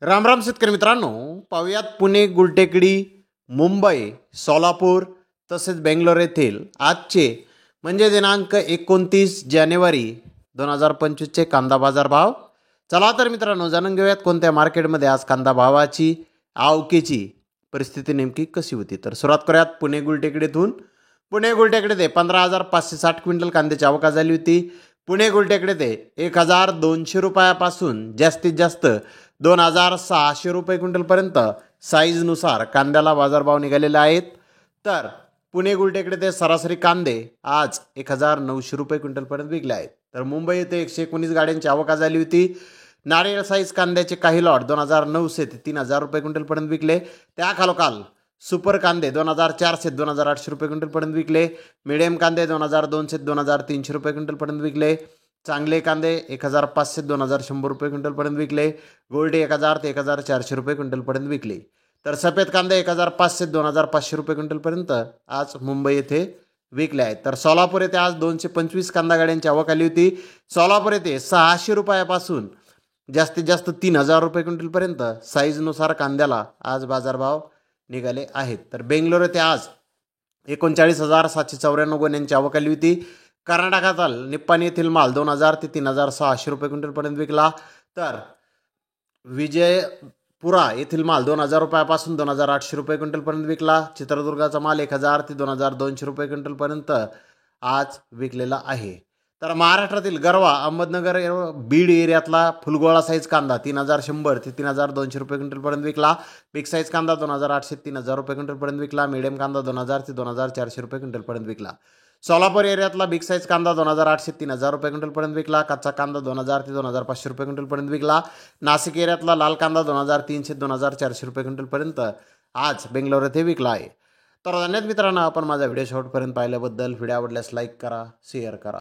राम राम शेतकरी मित्रांनो, पाहुयात पुणे, गुलटेकडी, मुंबई, सोलापूर तसेच बेंगलोर येथील आजचे म्हणजे दिनांक 29 जानेवारी 2025चे कांदा बाजार भाव. चला तर मित्रांनो, जाणून घेऊयात कोणत्या मार्केटमध्ये आज कांदा भावाची आवकेची परिस्थिती नेमकी कशी होती. तर सुरुवात करूयात पुणे गुलटेकडीतून. पुणे गुलटेकडे ते 15,560 क्विंटल कांद्याची आवक झाली होती. पुणे गुलटेकडे ते 1,200 रुपयापासून जास्तीत जास्त 2,600 रुपये क्विंटलपर्यंत साईजनुसार कांद्याला बाजारभाव निघालेले आहेत. तर पुणे गुलटेकडे ते सरासरी कांदे आज 1,900 रुपये क्विंटलपर्यंत विकले आहेत. तर मुंबई येथे 119 गाड्यांची आवक झाली होती. नारळ साईज कांद्याचे काही लॉट 2,900 ते 3,000 रुपये क्विंटलपर्यंत विकले. त्याखालोखाल सुपर कांदे 2,400 ते 2,800 रुपये क्विंटलपर्यंत विकले. मिडियम कांदे 2,200 ते 2,300 रुपये क्विंटलपर्यंत विकले. चांगले कांदे 1,500 ते 2,100 रुपये क्विंटलपर्यंत विकले. गोल्डी 1,000 ते 1,400 रुपये क्विंटलपर्यंत विकले. तर सफेद कांदे 1,500 ते 2,500 रुपये क्विंटलपर्यंत आज मुंबई येथे विकले आहेत. तर सोलापूर येथे आज 225 कांदा गाड्यांची आवक आली होती. सोलापूर येथे 600 रुपयापासून जास्तीत जास्त 3,000 रुपये क्विंटलपर्यंत साईजनुसार कांद्याला आज बाजारभाव निघाले आहेत. तर बेंगलोर येथे आज 39,794 गोण्यांची आवक आली होती. कर्नाटकातील निप्पाणी येथील माल 2,000 ते 3,600 रुपये क्विंटलपर्यंत विकला. तर विजयपुरा येथील माल 2,000 रुपयापासून 2,800 रुपये क्विंटलपर्यंत विकला. चित्रदुर्गाचा माल 1,000 ते 2,200 रुपये क्विंटलपर्यंत आज विकलेला आहे. तर महाराष्ट्रातील गरवा, अहमदनगर, बीड एरियातला फुलगोळा साईज कांदा 3,100 ते 3,200 रुपये क्विंटलपर्यंत विकला. बिग साईज कांदा 2,800 ते 3,000 रुपये क्विंटलपर्यंत विकला. मीडियम कांदा 2,000 ते 2,400 रुपये क्विंटलपर्यंत विकला. सोलापूर एरियातला बिग साईज कांदा 2,800 ते 3,000 रुपये क्विंटलपर्यंत विकला. कच्चा कांदा 2,000 ते 2,500 रुपये क्विंटलपर्यंत विकला. नाशिक एरियातला लाल कांदा 2,300 ते 2,400 रुपये क्विंटलपर्यंत आज बेंगलोर येथे विकला आहे. तर धन्यवाद मित्रांनो, आपण माझा व्हिडिओ शेवटपर्यंत पाहिल्याबद्दल. व्हिडिओ आवडल्यास लाईक करा, शेअर करा.